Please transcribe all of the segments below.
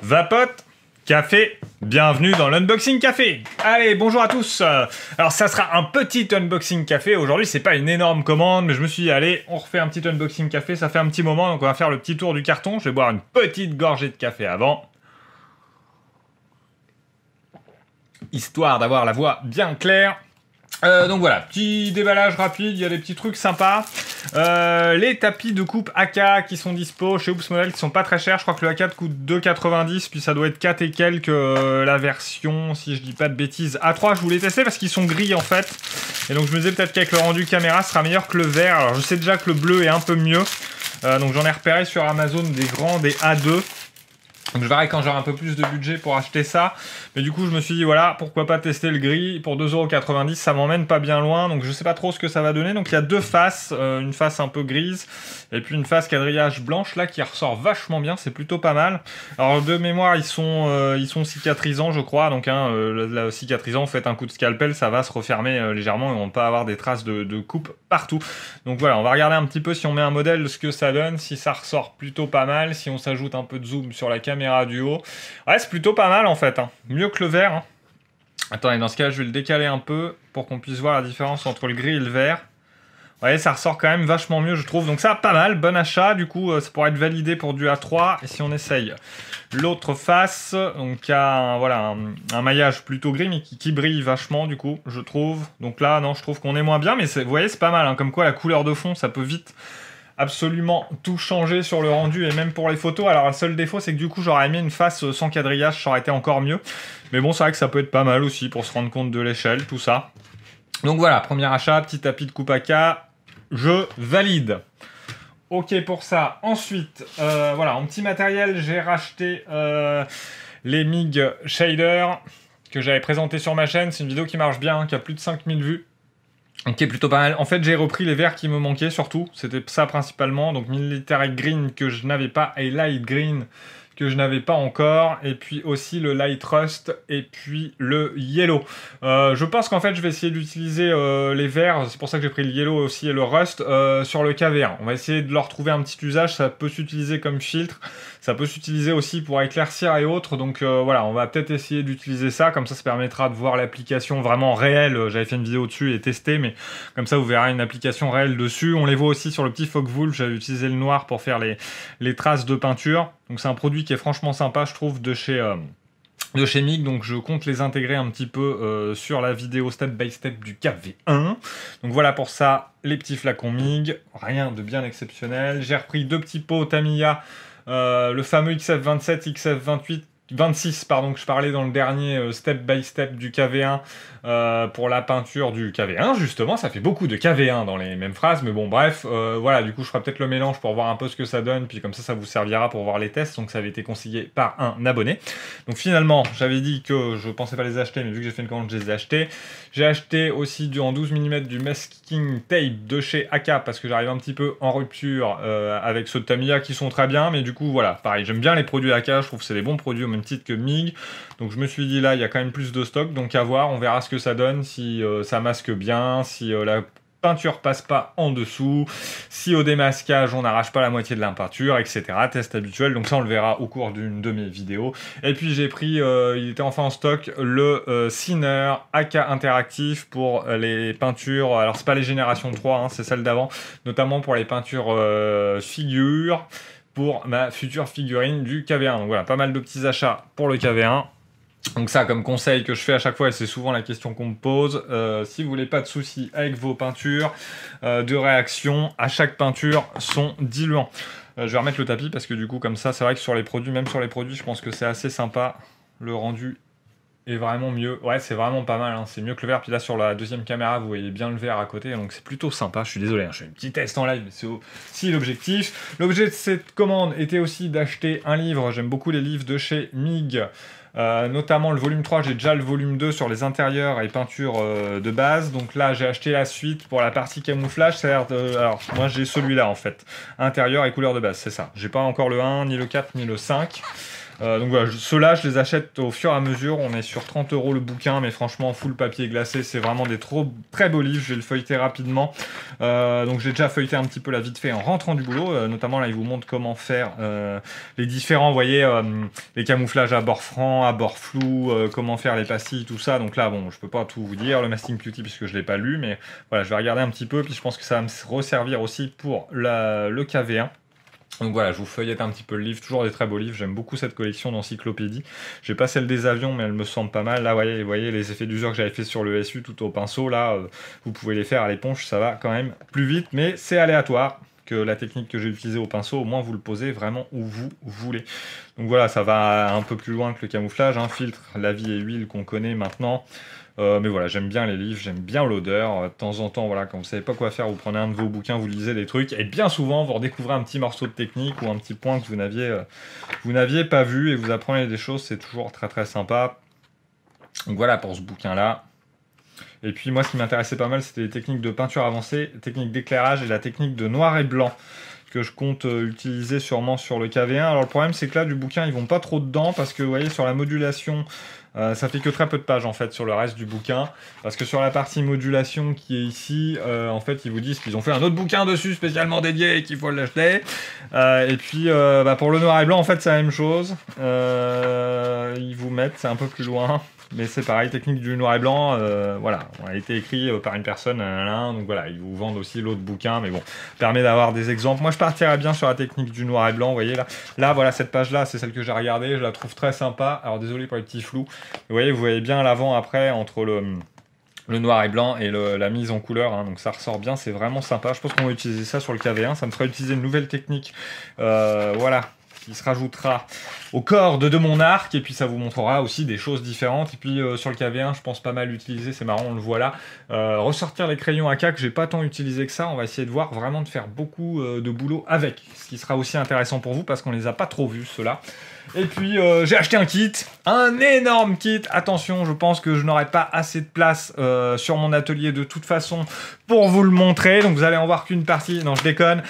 Vapote, café, bienvenue dans l'Unboxing Café. Allez, bonjour à tous. Alors ça sera un petit unboxing café. Aujourd'hui, c'est pas une énorme commande, mais je me suis dit, allez, on refait un petit unboxing café. Ça fait un petit moment, donc on va faire le petit tour du carton. Je vais boire une petite gorgée de café avant, histoire d'avoir la voix bien claire. Donc voilà, petit déballage rapide, il y a des petits trucs sympas. Les tapis de coupe AK qui sont dispo chez Oops Model, qui sont pas très chers. Je crois que le AK coûte 2,90, puis ça doit être 4 et quelques la version, si je dis pas de bêtises, A3. Je voulais tester parce qu'ils sont gris en fait. Et donc je me disais peut-être qu'avec le rendu caméra, ce sera meilleur que le vert. Alors je sais déjà que le bleu est un peu mieux. Donc j'en ai repéré sur Amazon des grands, des A2. Donc je verrai quand j'aurai un peu plus de budget pour acheter ça. Mais du coup je me suis dit voilà, pourquoi pas tester le gris pour 2,90 €, ça m'emmène pas bien loin. Donc je sais pas trop ce que ça va donner. Donc il y a deux faces, une face un peu grise et puis une face quadrillage blanche là qui ressort vachement bien, c'est plutôt pas mal. Alors de mémoire ils sont cicatrisants je crois. Donc la cicatrisant, vous faites un coup de scalpel, ça va se refermer légèrement et on va pas avoir des traces de coupe partout. Donc voilà, on va regarder un petit peu si on met un modèle ce que ça donne, si ça ressort plutôt pas mal, si on s'ajoute un peu de zoom sur la caméra du haut. Ouais, c'est plutôt pas mal en fait, hein. Mieux que le vert. Hein. Attendez, dans ce cas, je vais le décaler un peu pour qu'on puisse voir la différence entre le gris et le vert. Vous voyez, ça ressort quand même vachement mieux, je trouve. Donc ça, pas mal, bon achat. Du coup, ça pourrait être validé pour du A3. Et si on essaye l'autre face, donc il y a un maillage plutôt gris, mais qui brille vachement, du coup, je trouve. Donc là, non, je trouve qu'on est moins bien. Mais vous voyez, c'est pas mal. Hein. Comme quoi, la couleur de fond, ça peut vite absolument tout changer sur le rendu et même pour les photos. Alors le seul défaut c'est que du coup j'aurais aimé une face sans quadrillage, ça aurait été encore mieux. Mais bon, c'est vrai que ça peut être pas mal aussi pour se rendre compte de l'échelle, tout ça. Donc voilà, premier achat, petit tapis de coupe AK, je valide. Ok pour ça. Ensuite, voilà, en petit matériel, j'ai racheté les MIG Shader que j'avais présenté sur ma chaîne. C'est une vidéo qui marche bien, qui a plus de 5000 vues. Ok, plutôt pas mal. En fait, j'ai repris les verts qui me manquaient surtout. C'était ça principalement. Donc, Military Green que je n'avais pas et Light Green que je n'avais pas encore. Et puis aussi le Light Rust et puis le Yellow. Je pense qu'en fait, je vais essayer d'utiliser les verts. C'est pour ça que j'ai pris le Yellow aussi et le Rust sur le KV1. On va essayer de leur trouver un petit usage. Ça peut s'utiliser comme filtre. Ça peut s'utiliser aussi pour éclaircir et autres. Donc voilà, on va peut-être essayer d'utiliser ça. Comme ça permettra de voir l'application vraiment réelle. J'avais fait une vidéo dessus et testé, mais comme ça, vous verrez une application réelle dessus. On les voit aussi sur le petit Focke-Wulf. J'avais utilisé le noir pour faire les traces de peinture. Donc c'est un produit qui est franchement sympa, je trouve, de chez MIG, donc je compte les intégrer un petit peu sur la vidéo step by step du KV1. Donc voilà pour ça, les petits flacons MIG, rien de bien exceptionnel. J'ai repris deux petits pots Tamiya, le fameux XF27, XF26, pardon, que je parlais dans le dernier step by step du KV1 pour la peinture du KV1, justement. Ça fait beaucoup de KV1 dans les mêmes phrases, mais bon, bref, voilà, du coup, je ferai peut-être le mélange pour voir un peu ce que ça donne, puis comme ça vous servira pour voir les tests. Donc, ça avait été conseillé par un abonné. Donc, finalement, j'avais dit que je pensais pas les acheter, mais vu que j'ai fait une commande, je les ai achetés. J'ai acheté aussi en 12 mm du masking tape de chez AK, parce que j'arrive un petit peu en rupture avec ceux de Tamiya qui sont très bien, mais du coup, voilà, pareil, j'aime bien les produits AK, je trouve que c'est des bons produits au même titre que MIG. Donc, je me suis dit, là, il y a quand même plus de stock, donc à voir, on verra ce que ça donne, si ça masque bien, si la peinture passe pas en dessous, si au démasquage on n'arrache pas la moitié de la peinture, etc. Test habituel, donc ça on le verra au cours d'une de mes vidéos. Et puis j'ai pris, il était enfin en stock, le Sinner AK interactif pour les peintures, alors c'est pas les générations 3, hein, c'est celle d'avant, notamment pour les peintures figures, pour ma future figurine du KV1. Donc voilà, pas mal de petits achats pour le KV1. Donc ça, comme conseil que je fais à chaque fois, et c'est souvent la question qu'on me pose, si vous voulez pas de soucis avec vos peintures, de réaction, à chaque peinture, son diluant. Je vais remettre le tapis parce que du coup, comme ça, c'est vrai que sur les produits, même sur les produits, je pense que c'est assez sympa. Le rendu est vraiment mieux. Ouais, c'est vraiment pas mal, hein. C'est mieux que le vert. Puis là, sur la deuxième caméra, vous voyez bien le vert à côté, donc c'est plutôt sympa. Je suis désolé, hein, je fais un petit test en live, mais c'est aussi l'objectif. L'objet de cette commande était aussi d'acheter un livre. J'aime beaucoup les livres de chez MIG. Notamment le volume 3, j'ai déjà le volume 2 sur les intérieurs et peintures de base. Donc là, j'ai acheté la suite pour la partie camouflage. Alors, moi, j'ai celui-là, en fait. Intérieur et couleur de base, c'est ça. J'ai pas encore le 1, ni le 4, ni le 5. Donc voilà, ceux-là, je les achète au fur et à mesure. On est sur 30 € le bouquin, mais franchement, full papier glacé, c'est vraiment des très beaux livres. Je vais le feuilleter rapidement. Donc j'ai déjà feuilleté un petit peu la vite fait en rentrant du boulot. Notamment là, il vous montre comment faire les différents, vous voyez, les camouflages à bord franc, à bord flou, comment faire les pastilles, tout ça. Donc là, bon, je peux pas tout vous dire. Le Masting Beauty, puisque je l'ai pas lu, mais voilà, je vais regarder un petit peu. Puis je pense que ça va me resservir aussi pour le KV1. Donc voilà, je vous feuillette un petit peu le livre, toujours des très beaux livres, j'aime beaucoup cette collection d'encyclopédies. J'ai pas celle des avions, mais elle me semble pas mal. Là, vous voyez les effets d'usure que j'avais fait sur le SU tout au pinceau, là, vous pouvez les faire à l'éponge, ça va quand même plus vite, mais c'est aléatoire. Que la technique que j'ai utilisée au pinceau, au moins vous le posez vraiment où vous voulez. Donc voilà, ça va un peu plus loin que le camouflage, hein, filtre, lavis et huile qu'on connaît maintenant. Mais voilà, j'aime bien les livres, j'aime bien l'odeur. De temps en temps, voilà, quand vous savez pas quoi faire, vous prenez un de vos bouquins, vous lisez des trucs, et bien souvent, vous redécouvrez un petit morceau de technique ou un petit point que vous n'aviez pas vu, et vous apprenez des choses, c'est toujours très très sympa. Donc voilà pour ce bouquin-là. Et puis moi, ce qui m'intéressait pas mal, c'était les techniques de peinture avancée, techniques d'éclairage et la technique de noir et blanc que je compte utiliser sûrement sur le KV1. Alors le problème, c'est que là, du bouquin, ils vont pas trop dedans parce que vous voyez, sur la modulation, ça fait que très peu de pages en fait sur le reste du bouquin. Parce que sur la partie modulation qui est ici, en fait, ils vous disent qu'ils ont fait un autre bouquin dessus spécialement dédié et qu'il faut l'acheter. Et puis pour le noir et blanc, en fait, c'est la même chose. Ils vous mettent, c'est un peu plus loin. Mais c'est pareil, technique du noir et blanc, voilà, on a été écrit par une personne, donc voilà, ils vous vendent aussi l'autre bouquin, mais bon, permet d'avoir des exemples. Moi, je partirais bien sur la technique du noir et blanc, vous voyez là. Là, voilà, cette page-là, c'est celle que j'ai regardée, je la trouve très sympa. Alors, désolé pour les petits flous. Vous voyez bien l'avant-après entre le noir et blanc et la mise en couleur, hein, donc ça ressort bien, c'est vraiment sympa. Je pense qu'on va utiliser ça sur le KV1, ça me fera utiliser une nouvelle technique, voilà, qui se rajoutera au cordes de mon arc, et puis ça vous montrera aussi des choses différentes. Et puis sur le KV1, je pense pas mal l'utiliser, c'est marrant, on le voit là. Ressortir les crayons AK que j'ai pas tant utilisé que ça, on va essayer de voir vraiment de faire beaucoup de boulot avec, ce qui sera aussi intéressant pour vous parce qu'on les a pas trop vus ceux-là. Et puis j'ai acheté un kit, un énorme kit. Attention, je pense que je n'aurai pas assez de place sur mon atelier de toute façon pour vous le montrer. Donc vous allez en voir qu'une partie. Non, je déconne.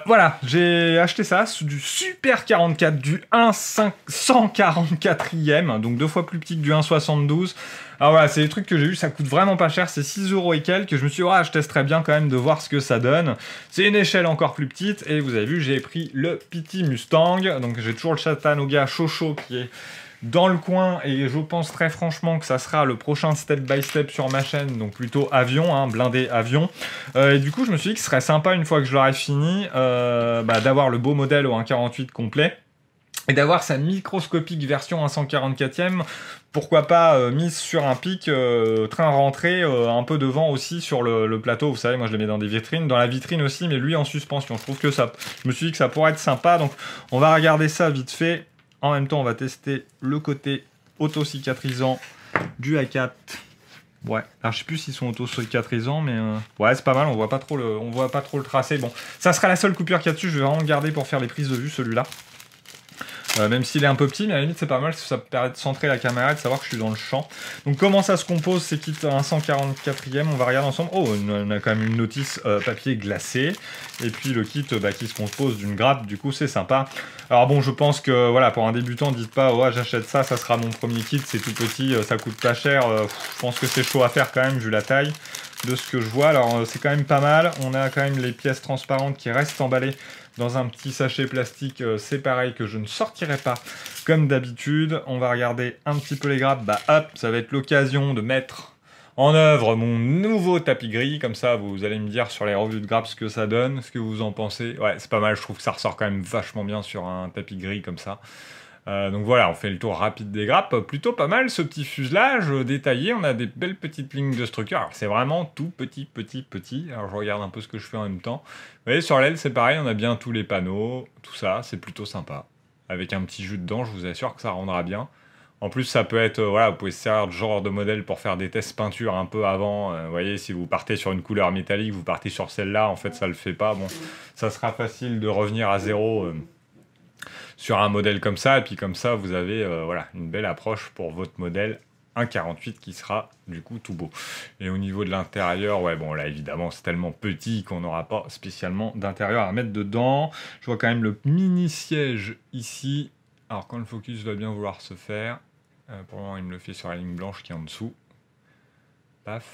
Voilà, j'ai acheté ça, du Super 44, du 144e, donc 2 fois plus petit que du 1,72. Alors voilà, c'est des trucs que j'ai eu, ça coûte vraiment pas cher, c'est 6 € et quelques. Je me suis dit, je testerais bien quand même de voir ce que ça donne. C'est une échelle encore plus petite, et vous avez vu, j'ai pris le Petit Mustang. Donc j'ai toujours le Chattanooga Chocho qui est dans le coin, et je pense très franchement que ça sera le prochain step by step sur ma chaîne, donc plutôt avion, hein, blindé avion. Et du coup, je me suis dit que ce serait sympa, une fois que je l'aurai fini, d'avoir le beau modèle au 1,48 complet, et d'avoir sa microscopique version 144e, pourquoi pas mise sur un pic, train rentré, un peu devant aussi sur le plateau. Vous savez, moi je les mets dans des vitrines, dans la vitrine aussi, mais lui en suspension. Je trouve que ça, je me suis dit que ça pourrait être sympa, donc on va regarder ça vite fait. En même temps, on va tester le côté auto-cicatrisant du A4. Ouais, alors je sais plus s'ils sont auto-cicatrisants, mais ouais, c'est pas mal, on voit pas trop le tracé. Bon, ça sera la seule coupure qu'il y a dessus, je vais vraiment le garder pour faire les prises de vue, celui-là. Même s'il est un peu petit, mais à la limite c'est pas mal, parce que ça permet de centrer la caméra et de savoir que je suis dans le champ. Donc comment ça se compose, ces kits 144e, on va regarder ensemble. Oh, on a quand même une notice papier glacé, et puis le kit qui se compose d'une grappe, du coup c'est sympa. Alors bon, je pense que voilà, pour un débutant, dites pas ouais, j'achète ça, ça sera mon premier kit, c'est tout petit, ça coûte pas cher. Je pense que c'est chaud à faire quand même vu la taille de ce que je vois. Alors c'est quand même pas mal, on a quand même les pièces transparentes qui restent emballées dans un petit sachet plastique, c'est pareil, que je ne sortirai pas comme d'habitude. On va regarder un petit peu les grappes. Bah hop, ça va être l'occasion de mettre en œuvre mon nouveau tapis gris. Comme ça, vous allez me dire sur les revues de grappes ce que ça donne, ce que vous en pensez. Ouais, c'est pas mal, je trouve que ça ressort quand même vachement bien sur un tapis gris comme ça. Donc voilà, on fait le tour rapide des grappes. Plutôt pas mal ce petit fuselage détaillé. On a des belles petites lignes de structure. Alors c'est vraiment tout petit. Alors je regarde un peu ce que je fais en même temps. Vous voyez, sur l'aile c'est pareil, on a bien tous les panneaux, tout ça, c'est plutôt sympa. Avec un petit jus dedans, je vous assure que ça rendra bien. En plus, ça peut être, voilà, vous pouvez se servir de genre de modèle pour faire des tests peinture un peu avant. Vous voyez, si vous partez sur une couleur métallique, vous partez sur celle-là, en fait ça le fait pas. Bon, ça sera facile de revenir à zéro sur un modèle comme ça, et puis comme ça vous avez voilà, une belle approche pour votre modèle 1,48 qui sera du coup tout beau. Et au niveau de l'intérieur, ouais bon là évidemment c'est tellement petit qu'on n'aura pas spécialement d'intérieur à mettre dedans. Je vois quand même le mini siège ici. Alors quand le focus va bien vouloir se faire, pour le moment il me le fait sur la ligne blanche qui est en dessous. Paf.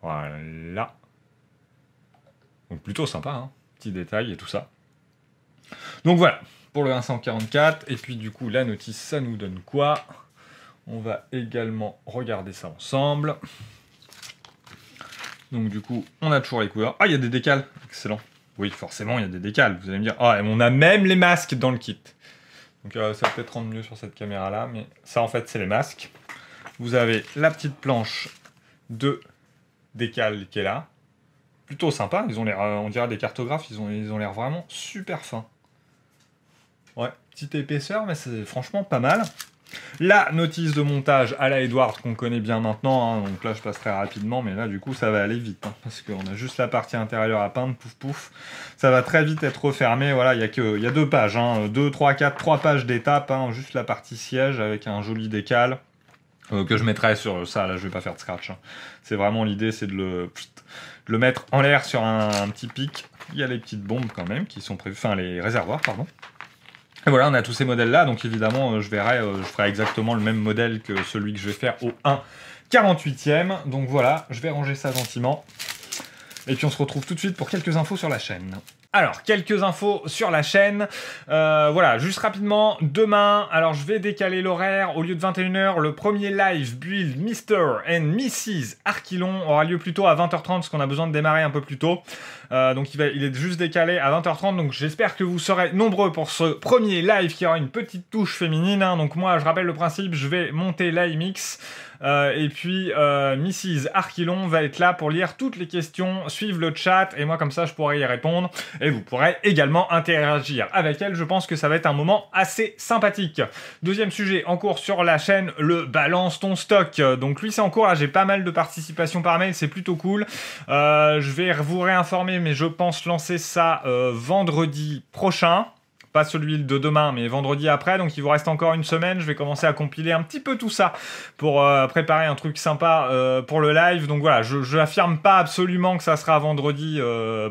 Voilà. Donc plutôt sympa, hein. Petit détail et tout ça. Donc voilà, pour le 144. Et puis du coup, la notice, ça nous donne quoi? On va également regarder ça ensemble. Donc du coup, on a toujours les couleurs. Ah, il y a des décals. Excellent. Oui, forcément, il y a des décals. Vous allez me dire, ah, on a même les masques dans le kit. Donc ça va peut-être rendre mieux sur cette caméra-là. Mais ça, en fait, c'est les masques. Vous avez la petite planche de décal qui est là. Plutôt sympa. Ils ont l'air, on dirait des cartographes. Ils ont l'air vraiment super fins. Ouais, petite épaisseur, mais c'est franchement pas mal. La notice de montage à la Edward qu'on connaît bien maintenant, hein, donc là je passe très rapidement, mais là du coup ça va aller vite, hein, parce qu'on a juste la partie intérieure à peindre, pouf pouf, ça va très vite être refermé, voilà, il y a 2 pages, hein, 2, 3, 4, 3 pages d'étapes, hein, juste la partie siège avec un joli décal, que je mettrai sur ça, là je vais pas faire de scratch, hein. C'est vraiment l'idée, c'est de le mettre en l'air sur un petit pic. Il y a les petites bombes quand même qui sont prévues, enfin les réservoirs pardon. Et voilà, on a tous ces modèles-là, donc évidemment, je ferai exactement le même modèle que celui que je vais faire au 1/48e. Donc voilà, je vais ranger ça gentiment. Et puis on se retrouve tout de suite pour quelques infos sur la chaîne. Alors, quelques infos sur la chaîne. Voilà, juste rapidement, demain, alors je vais décaler l'horaire. Au lieu de 21h, le premier live build Mr. and Mrs. Archilon aura lieu plutôt à 20h30 parce qu'on a besoin de démarrer un peu plus tôt. Donc il est juste décalé à 20h30. Donc j'espère que vous serez nombreux pour ce premier live qui aura une petite touche féminine, hein. Donc moi, je rappelle le principe, je vais monter l'IMX. Et puis Mrs. Archilon va être là pour lire toutes les questions, suivre le chat, et moi comme ça je pourrai y répondre, et vous pourrez également interagir avec elle. Je pense que ça va être un moment assez sympathique. Deuxième sujet en cours sur la chaîne, le balance ton stock. Donc lui c'est en cours, là j'ai pas mal de participation par mail, c'est plutôt cool. Je vais vous réinformer, mais je pense lancer ça vendredi prochain. Pas celui de demain, mais vendredi après. Donc il vous reste encore une semaine. Je vais commencer à compiler un petit peu tout ça pour préparer un truc sympa pour le live. Donc voilà, je n'affirme pas absolument que ça sera vendredi,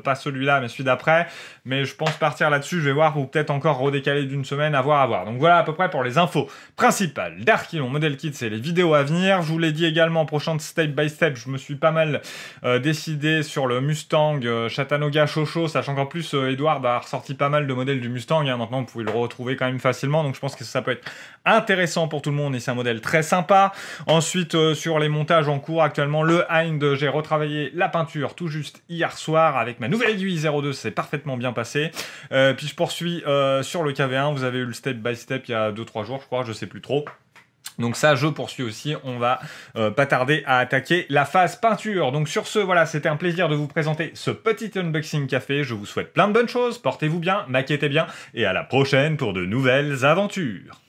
pas celui-là, mais celui d'après. Mais je pense partir là-dessus. Je vais voir, ou peut-être encore redécaler d'une semaine, à voir. Donc voilà à peu près pour les infos principales d'Archilon Model Kit, c'est les vidéos à venir. Je vous l'ai dit également, prochain step by step, je me suis pas mal décidé sur le Mustang Chattanooga Chocho, sachant qu'en plus Edward a ressorti pas mal de modèles du Mustang. Maintenant, vous pouvez le retrouver quand même facilement, donc je pense que ça peut être intéressant pour tout le monde et c'est un modèle très sympa. Ensuite, sur les montages en cours actuellement, le Hind, j'ai retravaillé la peinture tout juste hier soir avec ma nouvelle aiguille 02, c'est parfaitement bien passé. Puis je poursuis sur le KV1, vous avez eu le step by step il y a 2-3 jours, je crois, je sais plus trop. Donc ça, je poursuis aussi, on va pas tarder à attaquer la phase peinture. Donc sur ce, voilà, c'était un plaisir de vous présenter ce petit unboxing café. Je vous souhaite plein de bonnes choses, portez-vous bien, maquettez bien, et à la prochaine pour de nouvelles aventures.